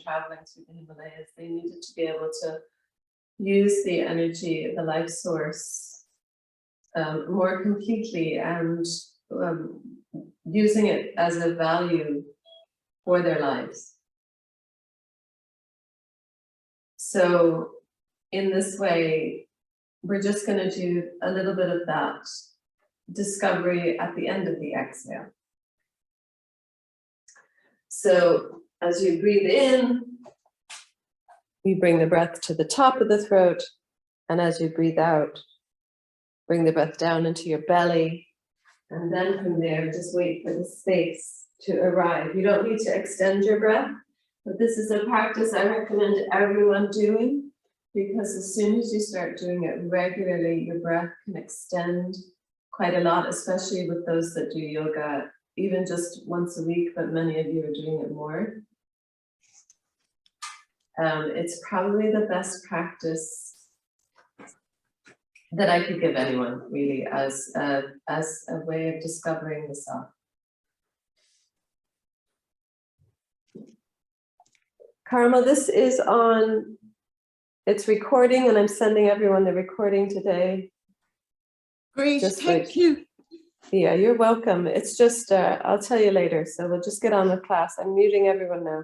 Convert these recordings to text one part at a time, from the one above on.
traveling through the Himalayas. They needed to be able to use the energy of the life source more completely and using it as a value for their lives. So in this way, we're just going to do a little bit of that discovery at the end of the exhale. So as you breathe in, you bring the breath to the top of the throat, and as you breathe out, bring the breath down into your belly, and then from there, just wait for the space to arrive. You don't need to extend your breath, but this is a practice I recommend everyone doing, because as soon as you start doing it regularly, your breath can extend quite a lot, especially with those that do yoga, even just once a week, but many of you are doing it more. It's probably the best practice that I could give anyone, really, as a way of discovering the self. Karma, this is on, it's recording, and I'm sending everyone the recording today. Great, thank you. Yeah, you're welcome. It's just, I'll tell you later, so we'll just get on with class. I'm muting everyone now.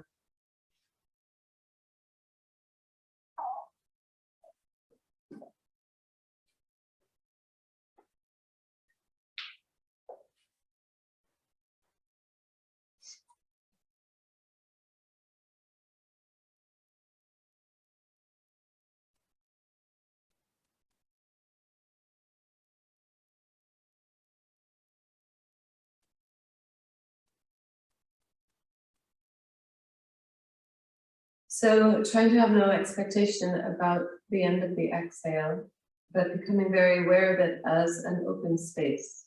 So trying to have no expectation about the end of the exhale, but becoming very aware of it as an open space.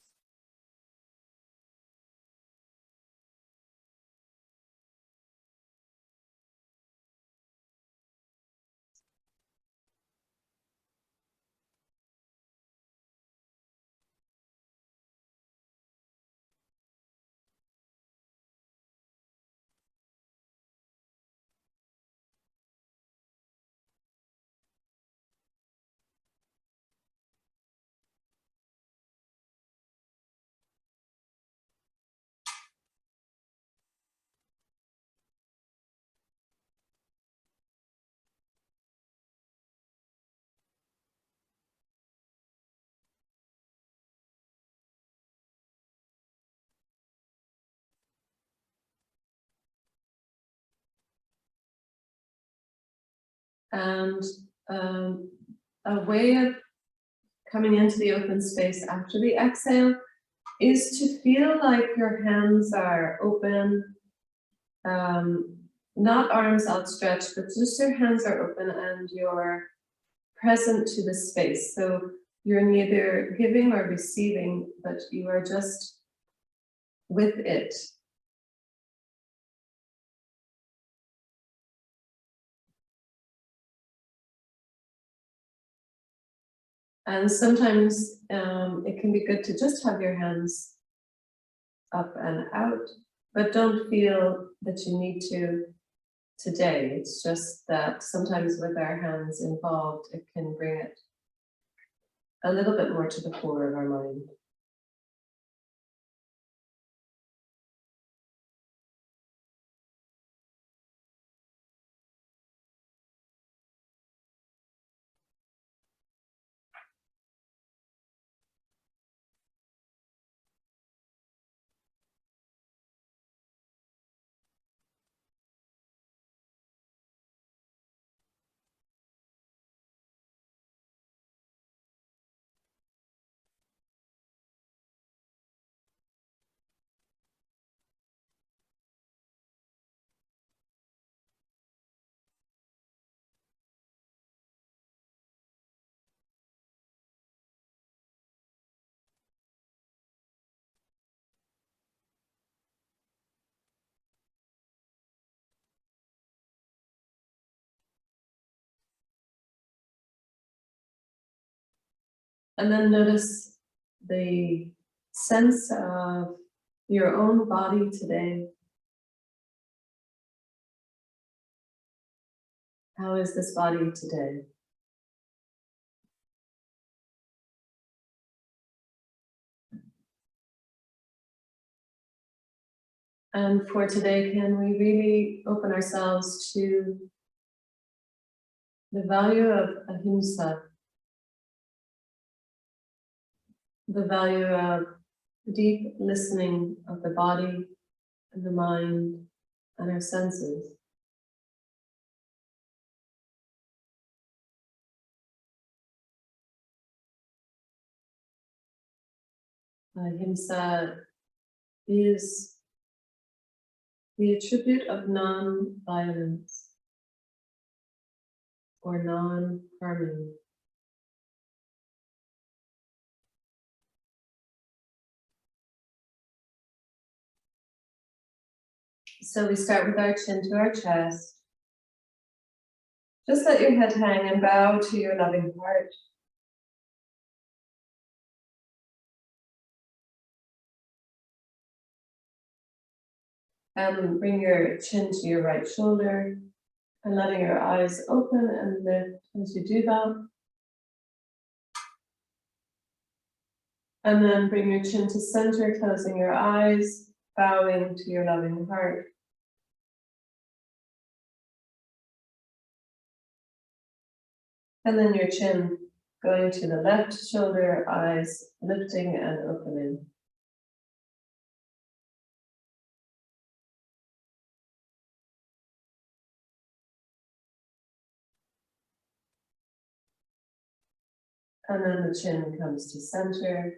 And a way of coming into the open space after the exhale is to feel like your hands are open, not arms outstretched, but just your hands are open and you're present to the space. So you're neither giving or receiving, but you are just with it. And sometimes it can be good to just have your hands up and out, but don't feel that you need to today. It's just that sometimes with our hands involved, it can bring it a little bit more to the fore of our mind. And then notice the sense of your own body today. How is this body today? And for today, can we really open ourselves to the value of ahimsa, the value of deep listening of the body and the mind and our senses? Ahimsa is the attribute of non-violence or non-harming. So we start with our chin to our chest. Just let your head hang and bow to your loving heart. And bring your chin to your right shoulder and letting your eyes open and lift as you do that. And then bring your chin to center, closing your eyes, bowing to your loving heart. And then your chin going to the left shoulder, eyes lifting and opening. And then the chin comes to center.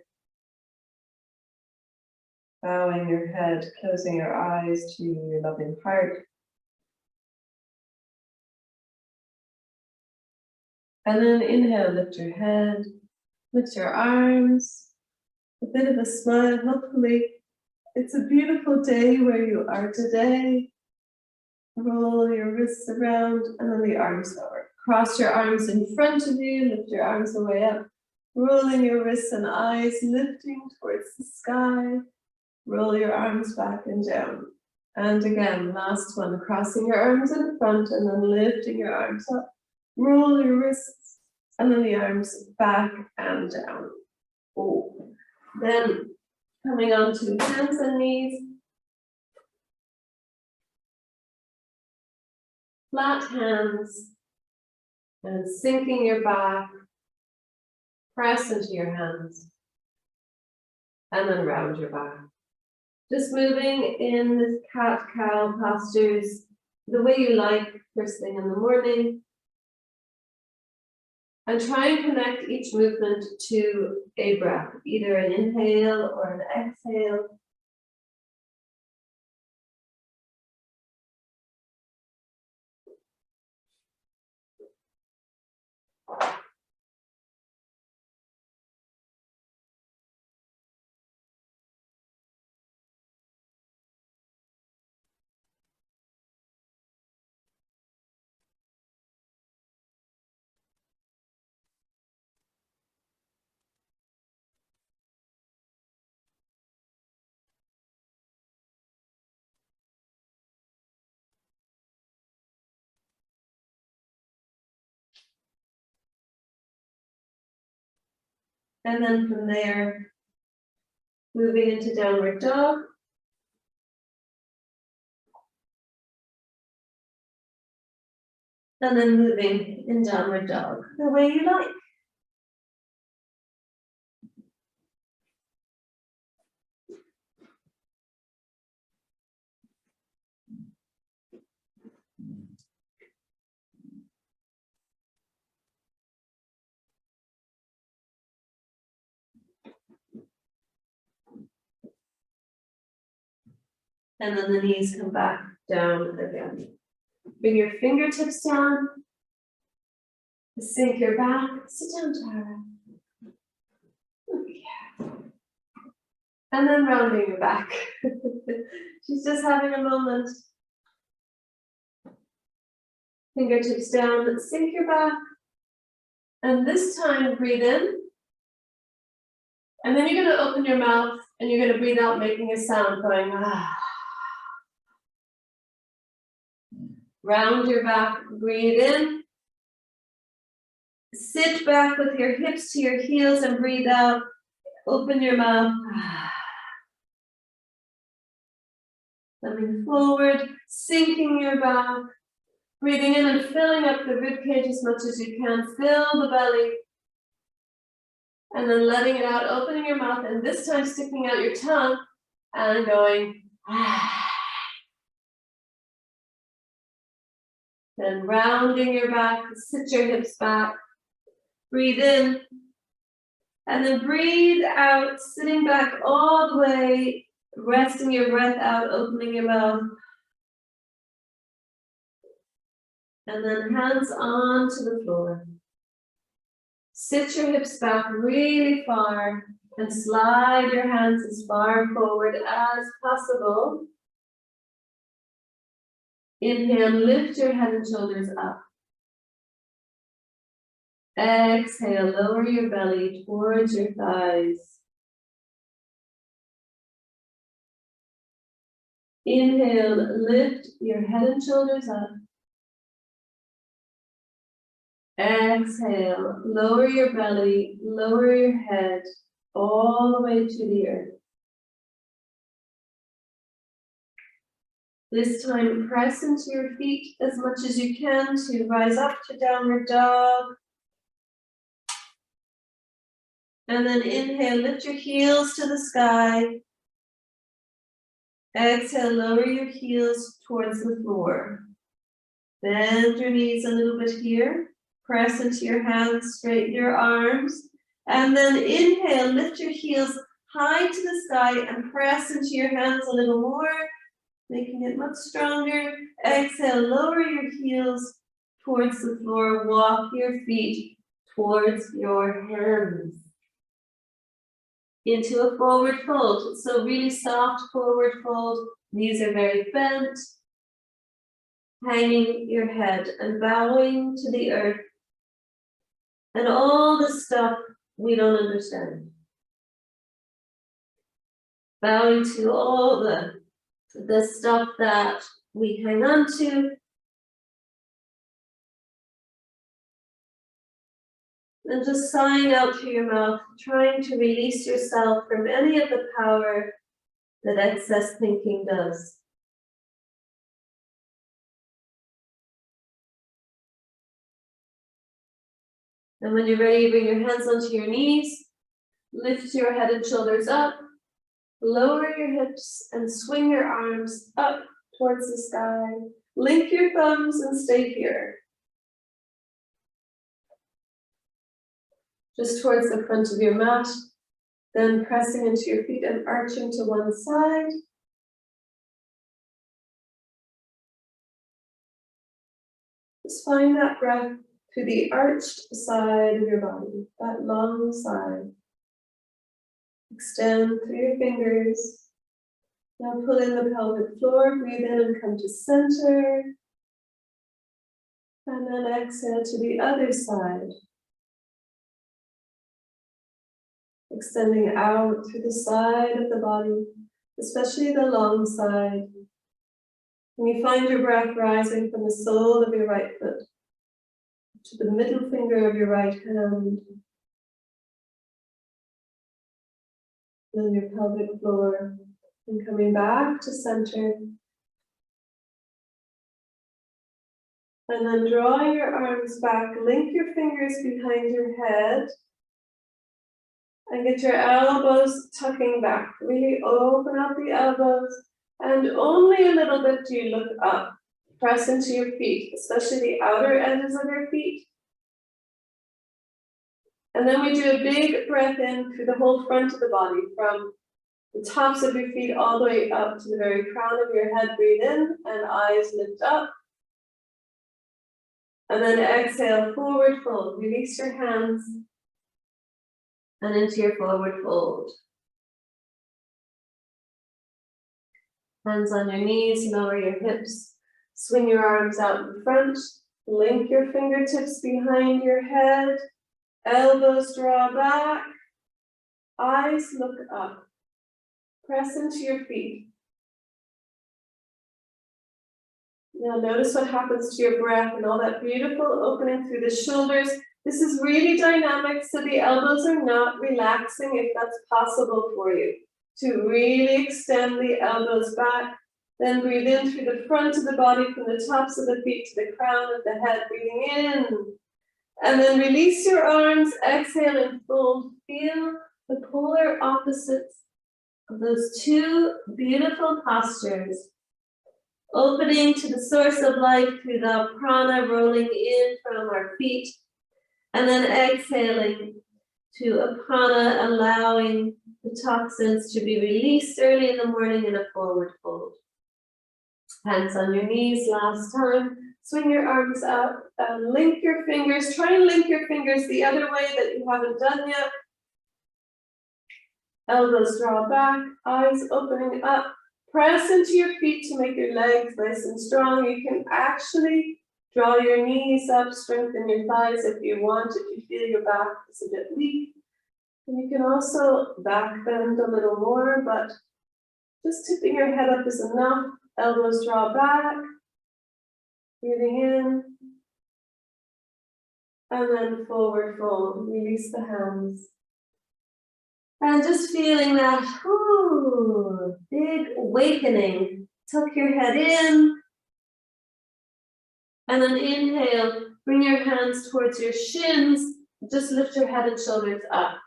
Bowing your head, closing your eyes to your loving heart. And then inhale, lift your head, lift your arms, a bit of a smile. Hopefully, it's a beautiful day where you are today. Roll your wrists around and then the arms over. Cross your arms in front of you, lift your arms the way up, rolling your wrists and eyes, lifting towards the sky. Roll your arms back and down. And again, last one, crossing your arms in front and then lifting your arms up. Roll your wrists and then the arms back and down. Oh. Then coming on to hands and knees. Flat hands and sinking your back, press into your hands and then round your back. Just moving in this cat-cow postures the way you like first thing in the morning. And try and connect each movement to a breath, either an inhale or an exhale. And then from there, moving into downward dog. And then moving in downward dog, the way you like. And then the knees come back down again. Bring your fingertips down. Sink your back. Sit down, Tara. Okay. And then rounding your back. She's just having a moment. Fingertips down, sink your back. And this time, breathe in. And then you're going to open your mouth and you're going to breathe out, making a sound going, ah. Round your back, breathe in. Sit back with your hips to your heels and breathe out. Open your mouth. Coming forward, sinking your back. Breathing in and filling up the ribcage as much as you can. Fill the belly. And then letting it out, opening your mouth, and this time sticking out your tongue and going. Then rounding your back, sit your hips back. Breathe in. And then breathe out, sitting back all the way, resting your breath out, opening your mouth. And then hands onto the floor. Sit your hips back really far and slide your hands as far forward as possible. Inhale, lift your head and shoulders up. Exhale, lower your belly towards your thighs. Inhale, lift your head and shoulders up. Exhale, lower your belly, lower your head all the way to the earth. This time, press into your feet as much as you can to rise up to downward dog. And then inhale, lift your heels to the sky. Exhale, lower your heels towards the floor. Bend your knees a little bit here. Press into your hands, straighten your arms. And then inhale, lift your heels high to the sky and press into your hands a little more, making it much stronger. Exhale, lower your heels towards the floor. Walk your feet towards your hands. Into a forward fold. So really soft forward fold. Knees are very bent. Hanging your head and bowing to the earth. And all the stuff we don't understand. Bowing to all the stuff that we hang on to. And just sighing out through your mouth, trying to release yourself from any of the power that excess thinking does. And when you're ready, bring your hands onto your knees, lift your head and shoulders up, lower your hips and swing your arms up towards the sky. Link your thumbs and stay here. Just towards the front of your mat, then pressing into your feet and arching to one side. Just find that breath to the arched side of your body, that long side. Extend through your fingers. Now pull in the pelvic floor, breathe in and come to center. And then exhale to the other side. Extending out through the side of the body, especially the long side. And you find your breath rising from the sole of your right foot to the middle finger of your right hand. Then your pelvic floor, and coming back to center. And then draw your arms back, link your fingers behind your head, and get your elbows tucking back. Really open up the elbows, and only a little bit do you look up. Press into your feet, especially the outer edges of your feet. And then we do a big breath in through the whole front of the body, from the tops of your feet all the way up to the very crown of your head. Breathe in and eyes lift up. And then exhale, forward fold. Release your hands and into your forward fold. Hands on your knees, lower your hips. Swing your arms out in front. Link your fingertips behind your head. Elbows draw back. Eyes look up. Press into your feet. Now notice what happens to your breath and all that beautiful opening through the shoulders. This is really dynamic, so the elbows are not relaxing if that's possible for you. To really extend the elbows back, then breathe in through the front of the body from the tops of the feet to the crown of the head, breathing in. And then release your arms, exhale and fold. Feel the polar opposites of those two beautiful postures. Opening to the source of life through the prana rolling in from our feet. And then exhaling to apana, allowing the toxins to be released early in the morning in a forward fold. Hands on your knees, last time. Swing your arms up, link your fingers. Try and link your fingers the other way that you haven't done yet. Elbows draw back, eyes opening up. Press into your feet to make your legs nice and strong. You can actually draw your knees up, strengthen your thighs if you want, if you feel your back is a bit weak. And you can also back bend a little more, but just tipping your head up is enough. Elbows draw back, breathing in, and then forward fold. Release the hands. And just feeling that big awakening. Tuck your head in. And then inhale, bring your hands towards your shins. Just lift your head and shoulders up.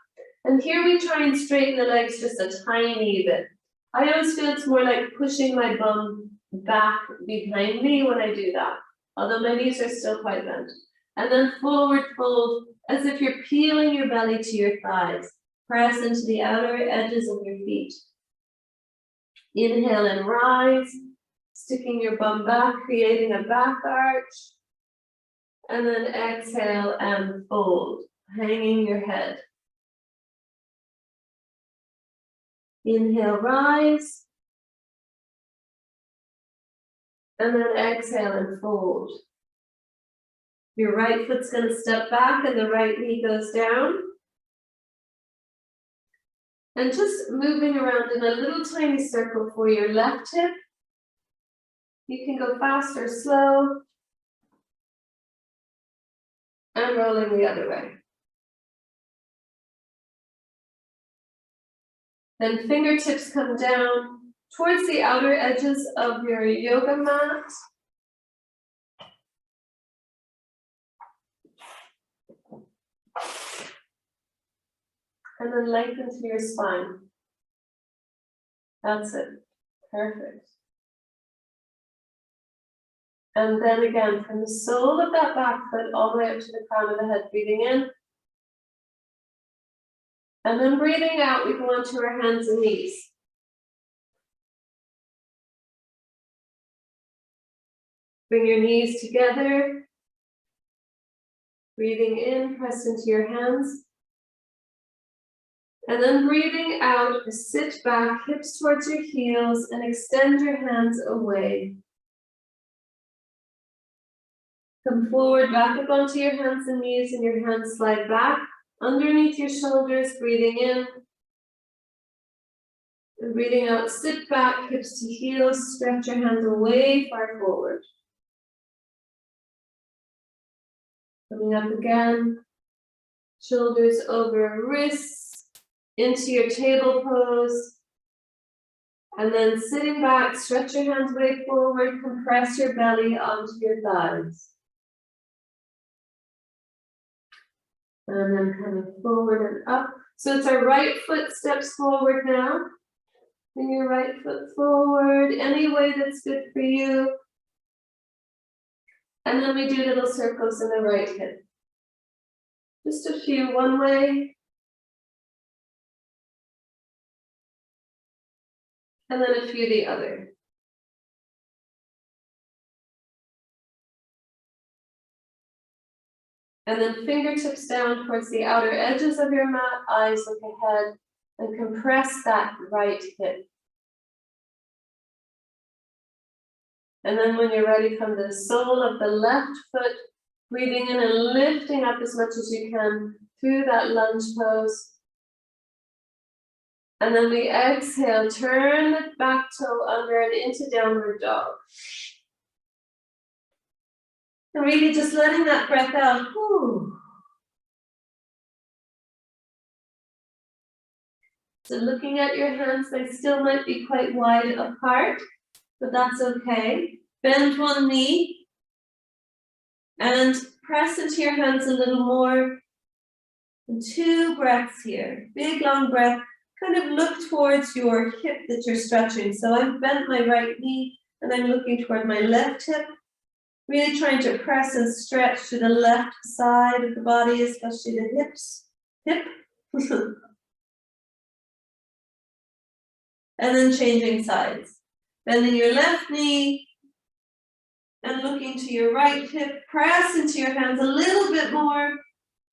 And here we try and straighten the legs just a tiny bit. I always feel it's more like pushing my bum back behind me when I do that. Although my knees are still quite bent. And then forward fold as if you're peeling your belly to your thighs. Press into the outer edges of your feet. Inhale and rise, sticking your bum back, creating a back arch. And then exhale and fold, hanging your head. Inhale, rise. And then exhale and fold. Your right foot's going to step back and the right knee goes down. And just moving around in a little tiny circle for your left hip. You can go fast or slow. And rolling the other way. Then fingertips come down towards the outer edges of your yoga mat. And then lengthen to your spine. That's it. Perfect. And then again, from the sole of that back foot all the way up to the crown of the head, breathing in. And then breathing out, we go onto our hands and knees. Bring your knees together. Breathing in, press into your hands. And then breathing out, sit back, hips towards your heels, and extend your hands away. Come forward, back up onto your hands and knees, and your hands slide back underneath your shoulders, breathing in. And breathing out, sit back, hips to heels, stretch your hands away, far forward. Coming up again, shoulders over wrists, into your table pose. And then sitting back, stretch your hands way forward, compress your belly onto your thighs. And then coming forward and up. So it's our right foot steps forward now. Bring your right foot forward, any way that's good for you. And then we do little circles in the right hip. Just a few one way. And then a few the other. And then fingertips down towards the outer edges of your mat, eyes look ahead, and compress that right hip. And then when you're ready, from the sole of the left foot, breathing in and lifting up as much as you can through that lunge pose. And then we exhale, turn the back toe under and into downward dog. And really just letting that breath out. Whew. So looking at your hands, they still might be quite wide apart, but that's okay. Bend one knee and press into your hands a little more. And 2 breaths here. Big long breath. Kind of look towards your hip that you're stretching. So I've bent my right knee and I'm looking toward my left hip. Really trying to press and stretch to the left side of the body, especially the hips. Hip. And then changing sides. Bending your left knee and looking to your right hip. Press into your hands a little bit more.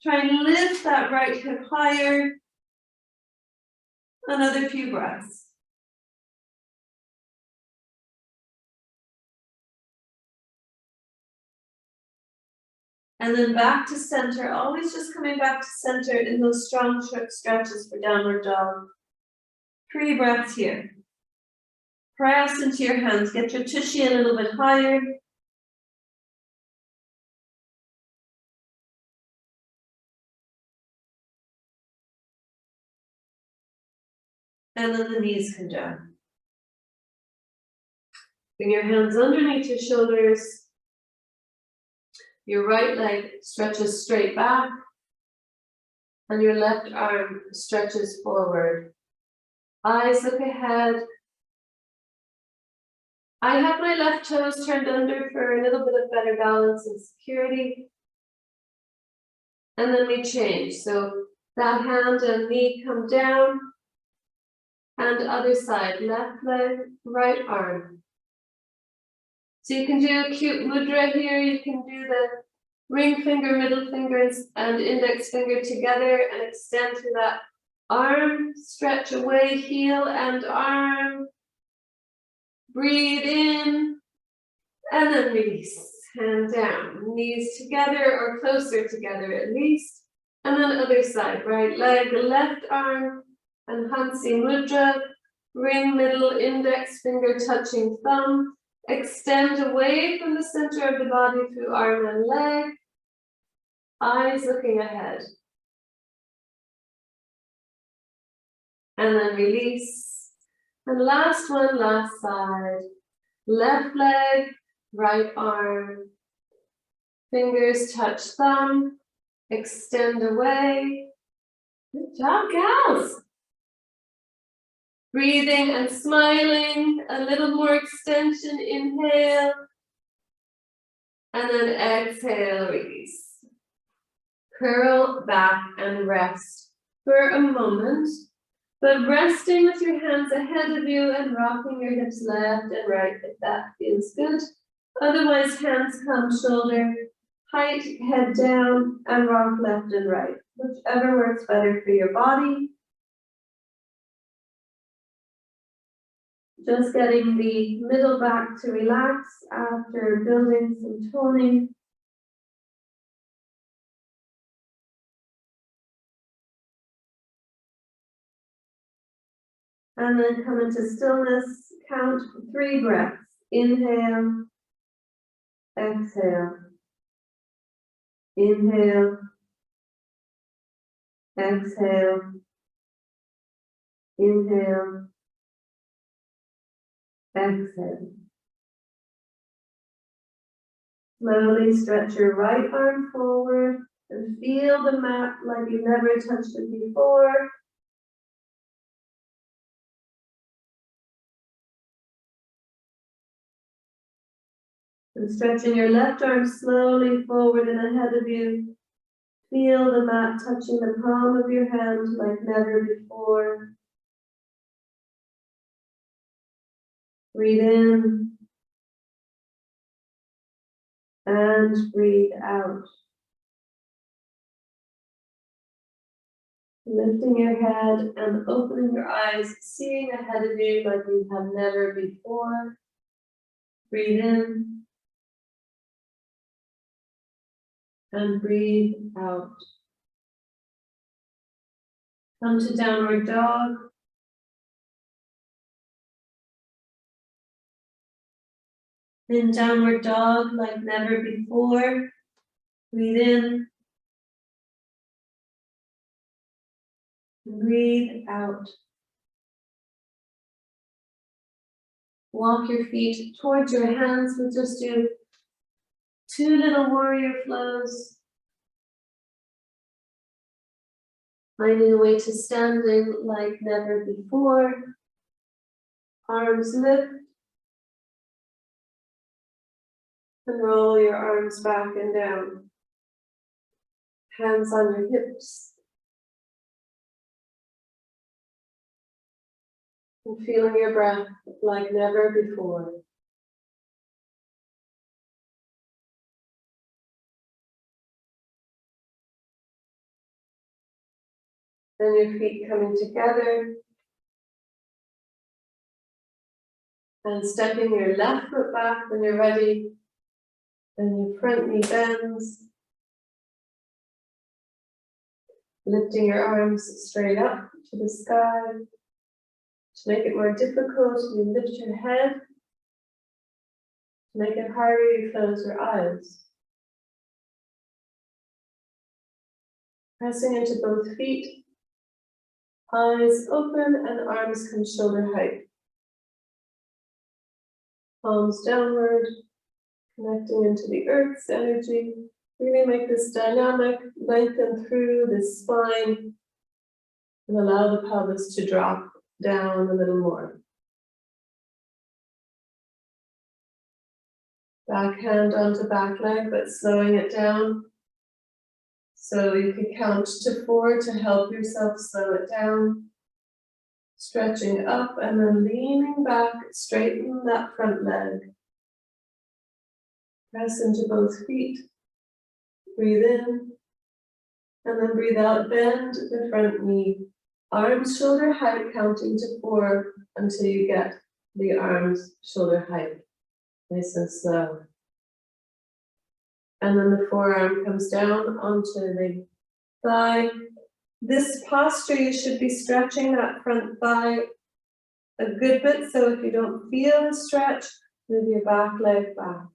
Try and lift that right hip higher. Another few breaths. And then back to center, always just coming back to center in those strong stretches for downward dog. 3 breaths here. Press into your hands, get your tushy a little bit higher. And then the knees come down. Bring your hands underneath your shoulders. Your right leg stretches straight back. And your left arm stretches forward. Eyes look ahead. I have my left toes turned under for a little bit of better balance and security. And then we change. So that hand and knee come down. And other side, left leg, right arm. So you can do a cute mudra here. You can do the ring finger, middle fingers, and index finger together and extend through that arm. Stretch away, heel and arm. Breathe in and then release. Hand down, knees together or closer together at least. And then other side, right leg, left arm, and Hansi Mudra. Ring middle index finger touching thumb. Extend away from the center of the body through arm and leg. Eyes looking ahead. And then release. And last one, last side. Left leg, right arm. Fingers touch thumb. Extend away. Good job, gals. Breathing and smiling. A little more extension. Inhale. And then exhale, release. Curl back and rest for a moment. But resting with your hands ahead of you and rocking your hips left and right if that feels good. Otherwise, hands come shoulder height, head down, and rock left and right, whichever works better for your body. Just getting the middle back to relax after building some toning. And then come into stillness, count 3 breaths. Inhale, exhale, inhale, exhale, inhale, exhale. Slowly stretch your right arm forward and feel the mat like you've never touched it before. And stretching your left arm slowly forward and ahead of you. Feel the mat touching the palm of your hand like never before. Breathe in. And breathe out. Lifting your head and opening your eyes, seeing ahead of you like you have never before. Breathe in. And breathe out. Come to downward dog. In downward dog like never before. Breathe in. Breathe out. Walk your feet towards your hands. We'll just do 2 little warrior flows. Finding a way to standing like never before. Arms lift. And roll your arms back and down. Hands on your hips. And feeling your breath like never before. Then your feet coming together. And stepping your left foot back when you're ready. And your front knee bends. Lifting your arms straight up to the sky. To make it more difficult, you lift your head. To make it harder, you close your eyes. Pressing into both feet. Eyes open and arms come shoulder height. Palms downward, connecting into the earth's energy. Really make this dynamic, lengthen through the spine, and allow the pelvis to drop down a little more. Back hand onto back leg, but slowing it down. So you can count to 4 to help yourself slow it down. Stretching up and then leaning back, straighten that front leg. Press into both feet. Breathe in. And then breathe out, bend the front knee. Arms shoulder height, counting to 4 until you get the arms shoulder height. Nice and slow. And then the forearm comes down onto the thigh. This posture, you should be stretching that front thigh a good bit. So if you don't feel the stretch, move your back leg back.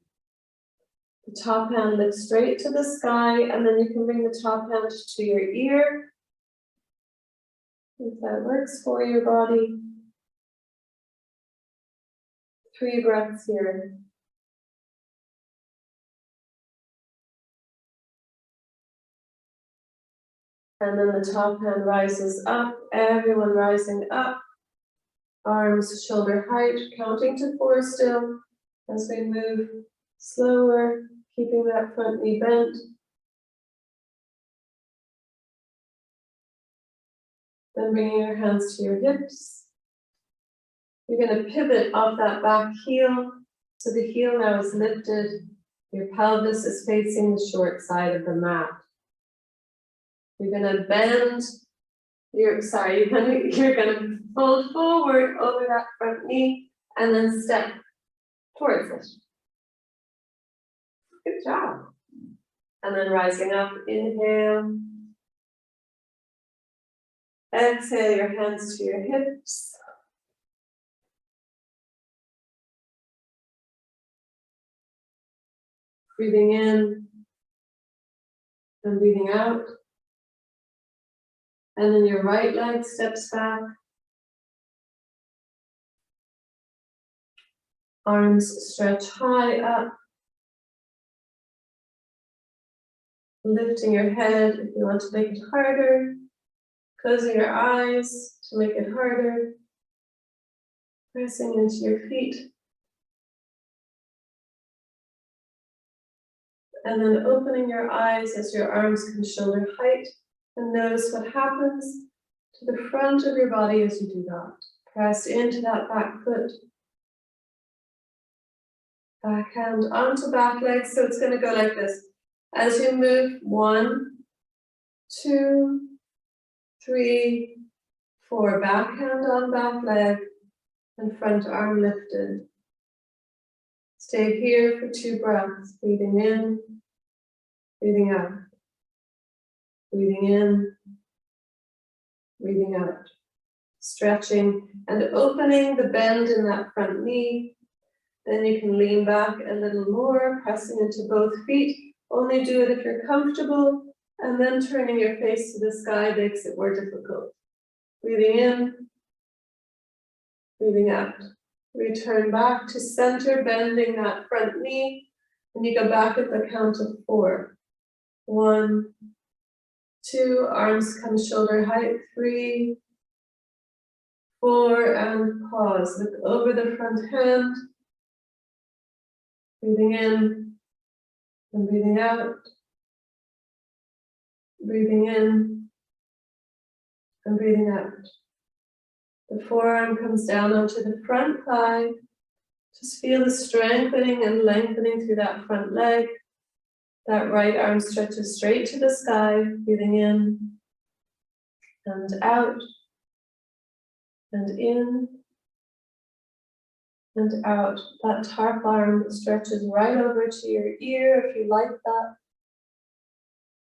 The top hand lifts straight to the sky, and then you can bring the top hand to your ear. If that works for your body. 3 breaths here. And then the top hand rises up, everyone rising up. Arms shoulder height, counting to 4 still as we move slower, keeping that front knee bent. Then bringing your hands to your hips. You're going to pivot off that back heel. So the heel now is lifted. Your pelvis is facing the short side of the mat. You're going to bend. You're going to fold forward over that front knee and then step towards it. Good job. And then rising up, inhale. Exhale your hands to your hips. Breathing in and breathing out. And then your right leg steps back. Arms stretch high up. Lifting your head if you want to make it harder. Closing your eyes to make it harder. Pressing into your feet. And then opening your eyes as your arms come shoulder height. And notice what happens to the front of your body as you do that. Press into that back foot. Back hand onto back leg. So it's going to go like this. As you move, 1, 2, 3, 4. Back hand on back leg and front arm lifted. Stay here for 2 breaths. Breathing in, breathing out. Breathing in, breathing out. Stretching and opening the bend in that front knee. Then you can lean back a little more, pressing into both feet. Only do it if you're comfortable, and then turning your face to the sky makes it more difficult. Breathing in, breathing out. Return back to center, bending that front knee, and you go back at the count of 4. 1, 2, arms come shoulder height, 3, 4, and pause. Look over the front hand. Breathing in and breathing out. Breathing in and breathing out. The forearm comes down onto the front thigh. Just feel the strengthening and lengthening through that front leg. That right arm stretches straight to the sky, breathing in and out and in and out. That top arm stretches right over to your ear if you like that.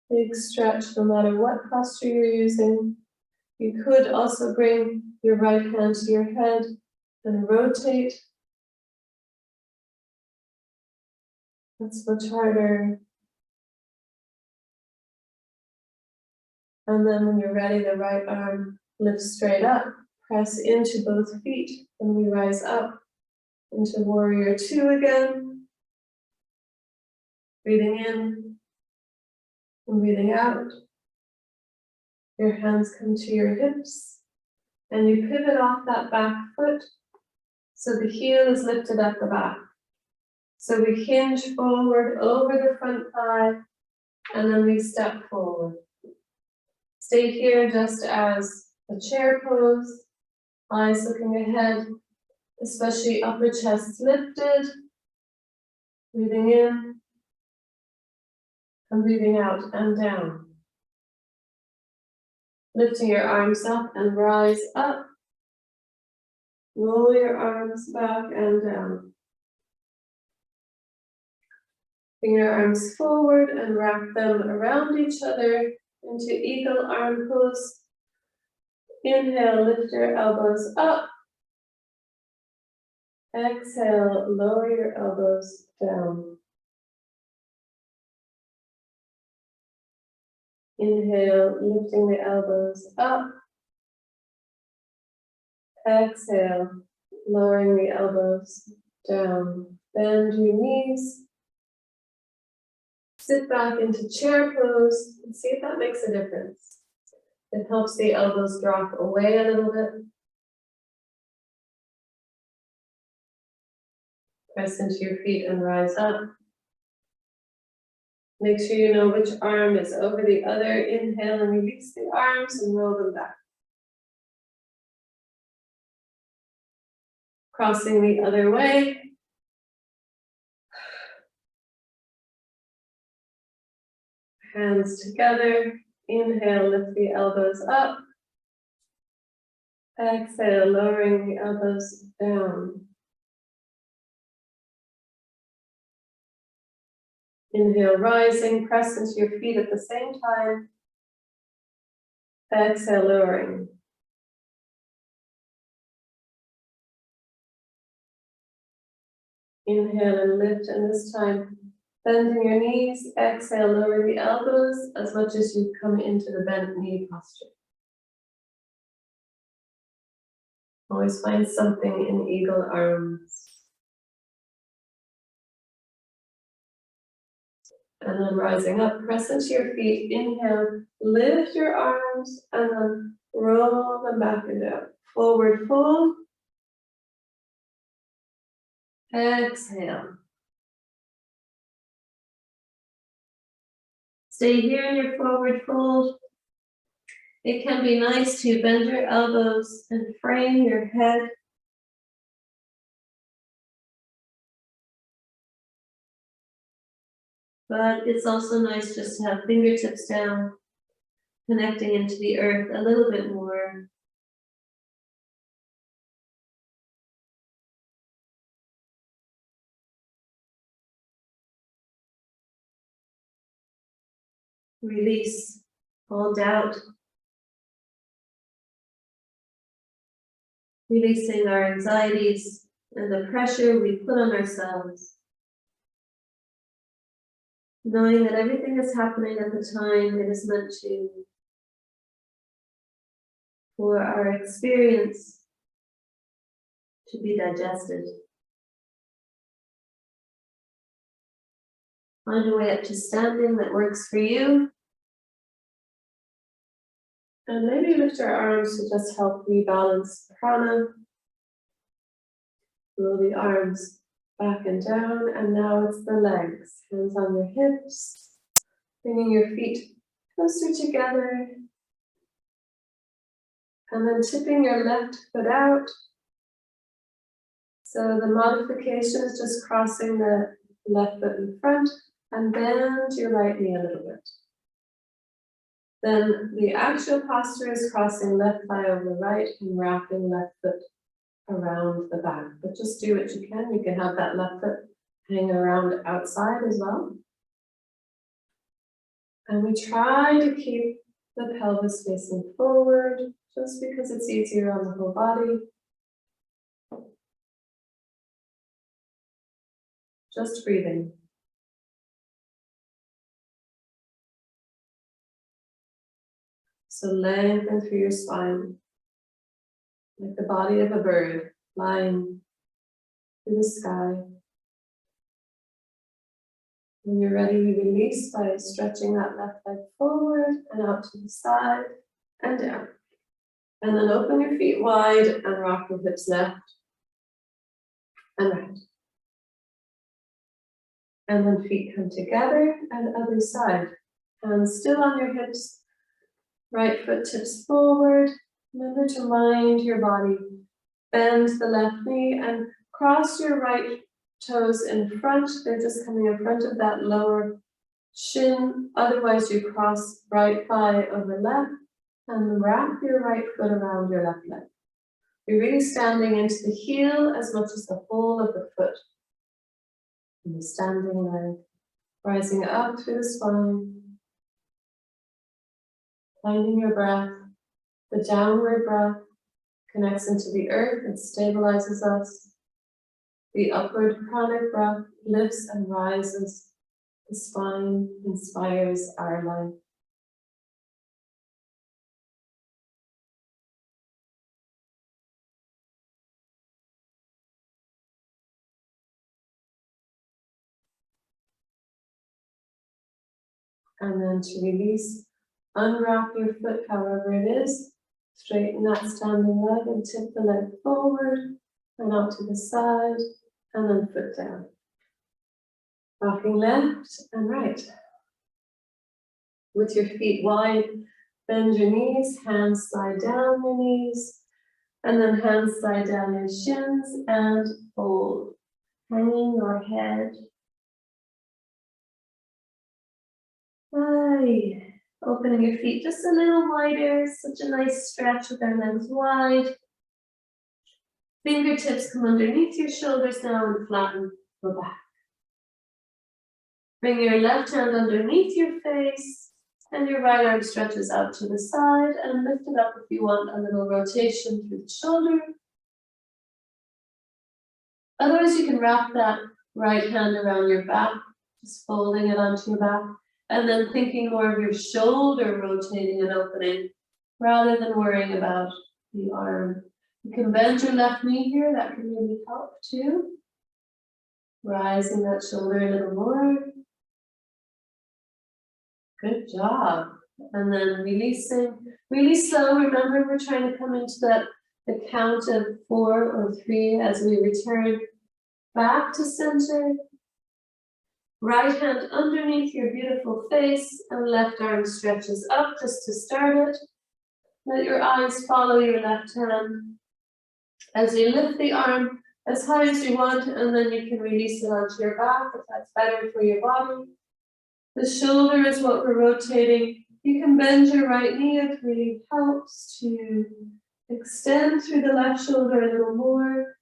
Big stretch no matter what posture you're using. You could also bring your right hand to your head and rotate. That's much harder. And then when you're ready, the right arm lifts straight up. Press into both feet, and we rise up into warrior 2 again. Breathing in and breathing out. Your hands come to your hips, and you pivot off that back foot so the heel is lifted at the back. So we hinge forward over the front thigh, and then we step forward. Stay here just as a chair pose, eyes looking ahead, especially upper chest lifted. Breathing in and breathing out and down. Lifting your arms up and rise up. Roll your arms back and down. Bring your arms forward and wrap them around each other into eagle arm pose. Inhale, lift your elbows up. Exhale, lower your elbows down. Inhale, lifting the elbows up. Exhale, lowering the elbows down. Bend your knees. Sit back into chair pose and see if that makes a difference. It helps the elbows drop away a little bit. Press into your feet and rise up. Make sure you know which arm is over the other. Inhale and release the arms and roll them back. Crossing the other way. Hands together. Inhale, lift the elbows up. Exhale, lowering the elbows down. Inhale, rising, press into your feet at the same time. Exhale, lowering. Inhale and lift, and this time bending your knees. Exhale, lower the elbows as much as you come into the bent knee posture. Always find something in eagle arms. And then rising up, press into your feet. Inhale, lift your arms, and then roll them back and down. Forward fold. Exhale. Stay here in your forward fold. It can be nice to bend your elbows and frame your head. But it's also nice just to have fingertips down, connecting into the earth a little bit more. Release all doubt. Releasing our anxieties, and the pressure we put on ourselves, knowing that everything is happening at the time it is meant to, for our experience to be digested. Find a way up to standing that works for you. And maybe lift our arms to just help rebalance prana. Roll the arms back and down, and now it's the legs. Hands on your hips, bringing your feet closer together. And then tipping your left foot out. So the modification is just crossing the left foot in front and bend your right knee a little bit. Then the actual posture is crossing left thigh over right and wrapping left foot around the back. But just do what you can. You can have that left foot hang around outside as well. And we try to keep the pelvis facing forward, just because it's easier on the whole body. Just breathing. So lengthen through your spine, like the body of a bird flying through the sky. When you're ready, you release by stretching that left leg forward and out to the side and down. And then open your feet wide and rock your hips left and right. And then feet come together and other side. Hands still on your hips. Right foot tips forward. Remember to mind your body. Bend the left knee and cross your right toes in front. They're just coming in front of that lower shin. Otherwise, you cross right thigh over left and wrap your right foot around your left leg. You're really standing into the heel as much as the whole of the foot. And the standing leg, rising up through the spine. Finding your breath. The downward breath connects into the earth and stabilizes us. The upward pranic breath lifts and rises. The spine inspires our life. And then to release, unwrap your foot however it is. Straighten that standing leg and tip the leg forward and out to the side, and then foot down. Rocking left and right. With your feet wide, bend your knees, hands slide down your knees, and then hands slide down your shins and fold. Hanging your head. Aye. Opening your feet just a little wider, such a nice stretch with our legs wide. Fingertips come underneath your shoulders now and flatten the back. Bring your left hand underneath your face and your right arm stretches out to the side and lift it up if you want a little rotation through the shoulder. Otherwise, you can wrap that right hand around your back, just folding it onto your back. And then thinking more of your shoulder rotating and opening rather than worrying about the arm. You can bend your left knee here, that can really help too. Rising that shoulder a little more. Good job. And then releasing, really slow. Remember, we're trying to come into the count of 4 or 3 as we return back to center. Right hand underneath your beautiful face and left arm stretches up just to start it. Let your eyes follow your left hand as you lift the arm as high as you want, and then you can release it onto your back if that's better for your body. The shoulder is what we're rotating. You can bend your right knee, it really helps to extend through the left shoulder a little more.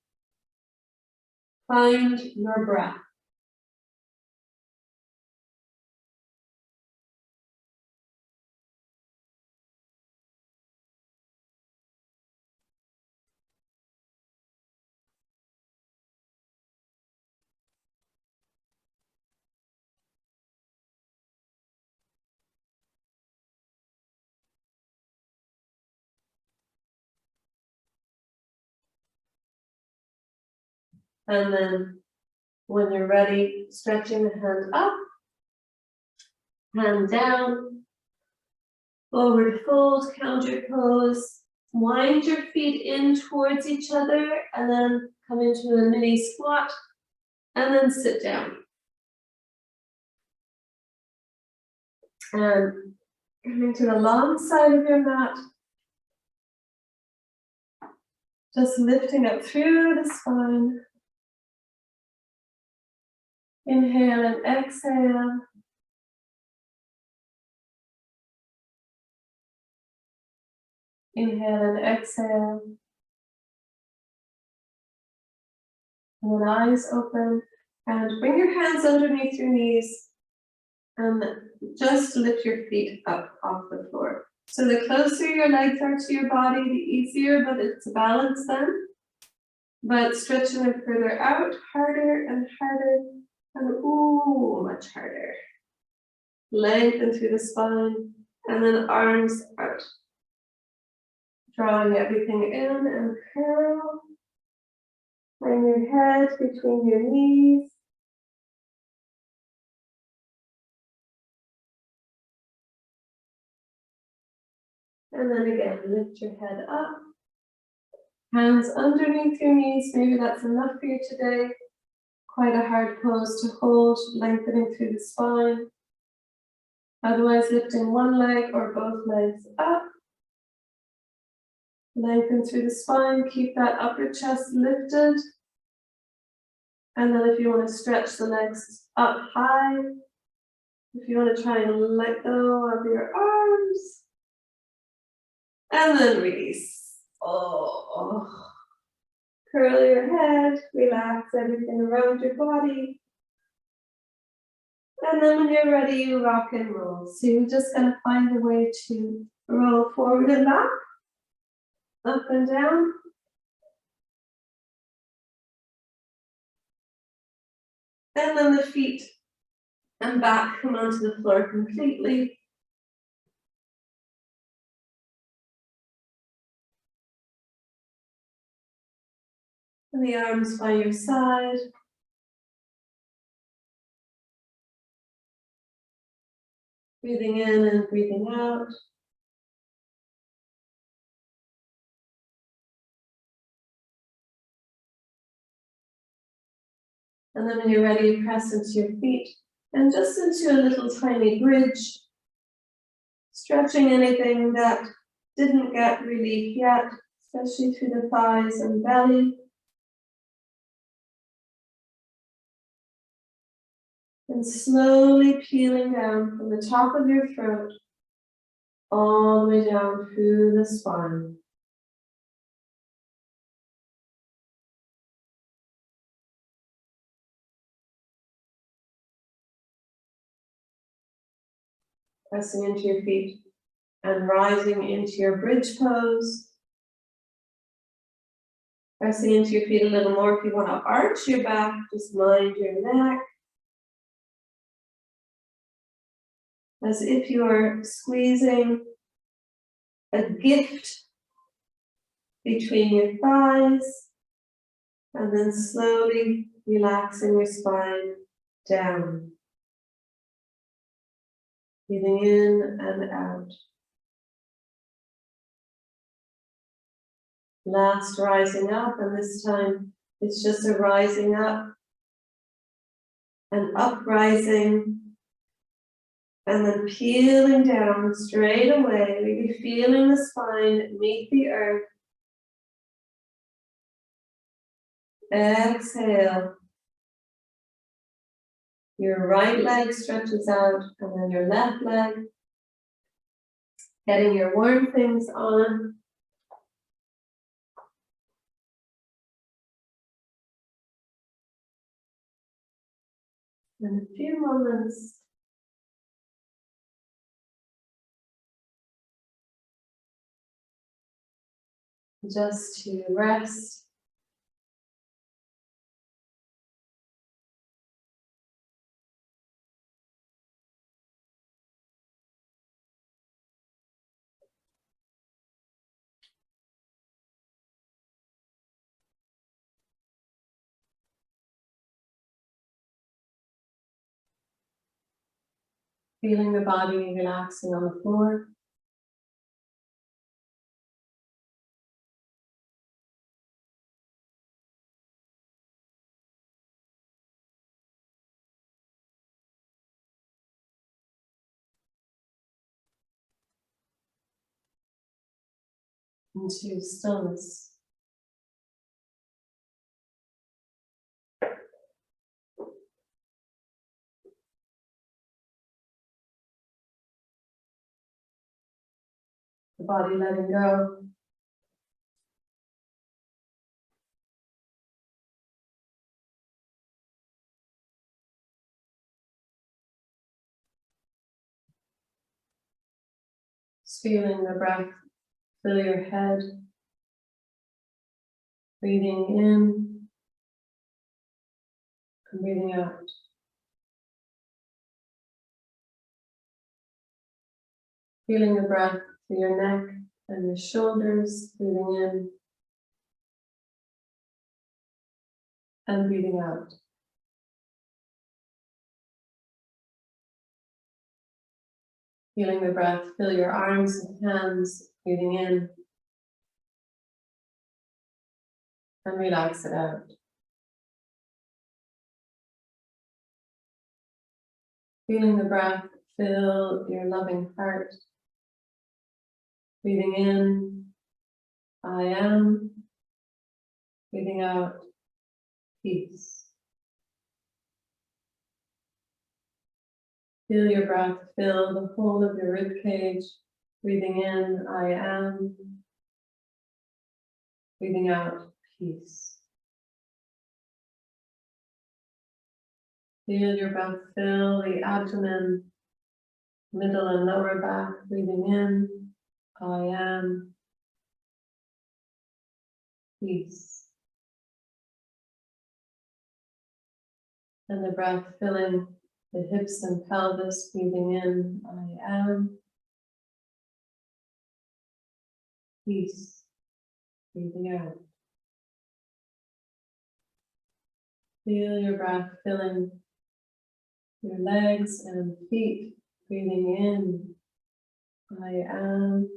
Find your breath. And then when you're ready, stretching the hand up, hand down, forward fold, counter pose. Wind your feet in towards each other and then come into a mini squat and then sit down. And coming to the long side of your mat, just lifting up through the spine. Inhale and exhale. Inhale and exhale. And then eyes open. And bring your hands underneath your knees. And just lift your feet up off the floor. So the closer your legs are to your body, the easier, but it's a balance then. But stretching them further out, harder and harder, and ooh, much harder. Lengthen through the spine, and then arms out. Drawing everything in and curl. Bring your head between your knees. And then again, lift your head up. Hands underneath your knees, maybe that's enough for you today. Quite a hard pose to hold, lengthening through the spine. Otherwise, lifting one leg or both legs up. Lengthen through the spine, keep that upper chest lifted. And then if you want to stretch the legs up high, if you want to try and let go of your arms. And then release. Oh. Curl your head, relax everything around your body. And then when you're ready, you rock and roll. So you're just going to find a way to roll forward and back, up and down. And then the feet and back come onto the floor completely. And the arms by your side. Breathing in and breathing out. And then when you're ready, press into your feet and just into a little tiny bridge, stretching anything that didn't get relief yet, especially through the thighs and belly. And slowly peeling down from the top of your throat, all the way down through the spine. Pressing into your feet and rising into your bridge pose. Pressing into your feet a little more. If you want to arch your back, just mind your neck. As if you're squeezing a gift between your thighs, and then slowly relaxing your spine down. Breathing in and out. Last rising up, and this time it's just a rising up, an uprising, and then peeling down straight away, really feeling the spine meet the earth. Exhale. Your right leg stretches out, and then your left leg. Getting your warm things on. In a few moments, just to rest. Feeling the body relaxing on the floor. Into stillness. The body letting go. Just feeling the breath fill your head. Breathing in and breathing out. Feeling the breath through your neck and your shoulders, breathing in and breathing out. Feeling the breath fill your arms and hands, breathing in and relax it out. Feeling the breath fill your loving heart, breathing in, I am, breathing out, peace. Feel your breath fill the whole of your rib cage, breathing in, I am, breathing out, peace. Feel your breath fill the abdomen, middle and lower back, breathing in, I am, peace. And the breath filling the hips and pelvis, breathing in, I am, peace, breathing out. Feel your breath filling your legs and feet, breathing in, I am,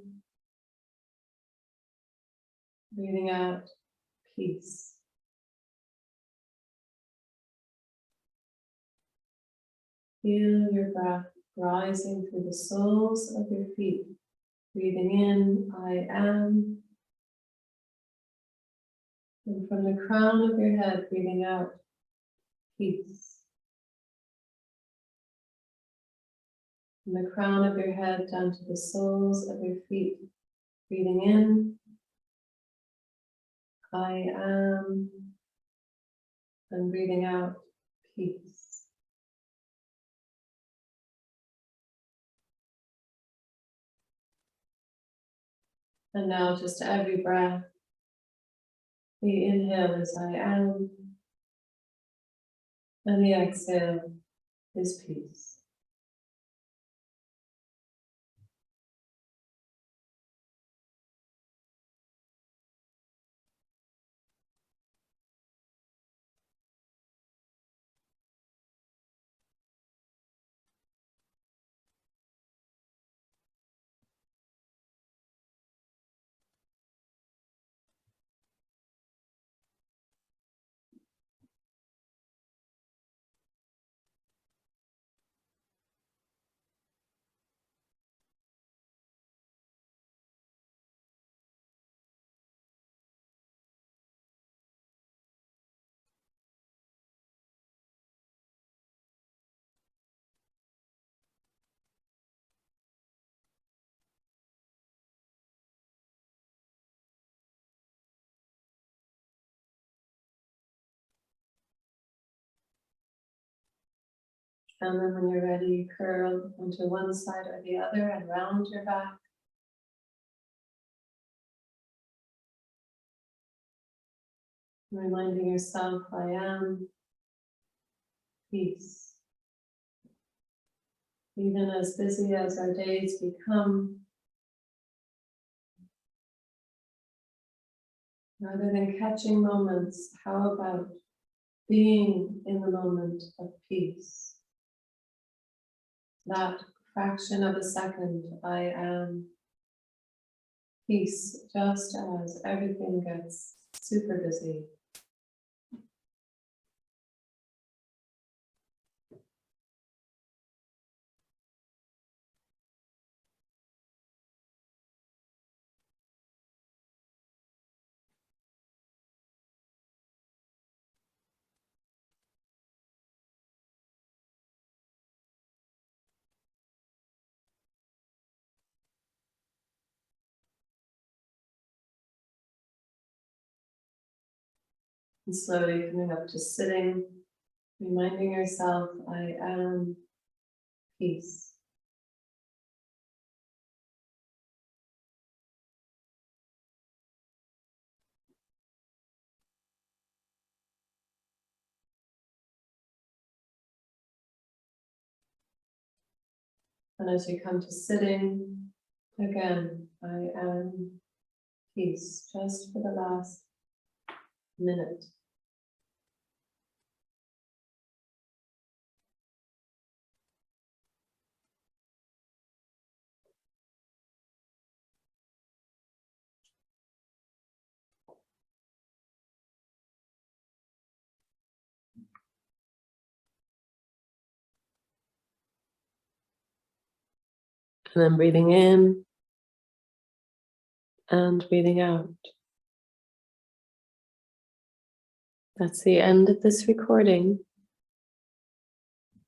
breathing out, peace. Feel your breath rising through the soles of your feet, breathing in, I am, and from the crown of your head, breathing out, peace. From the crown of your head down to the soles of your feet, breathing in, I am, and breathing out, peace. And now just every breath, the inhale is I am, and the exhale is peace. And then when you're ready, curl onto one side or the other and round your back. Reminding yourself, I am, peace. Even as busy as our days become, rather than catching moments, how about being in the moment of peace? That fraction of a second, I am peace, just as everything gets super busy. And slowly coming up to sitting, reminding yourself, I am peace. And as you come to sitting, again, I am peace, just for the last minute. And then breathing in and breathing out. That's the end of this recording.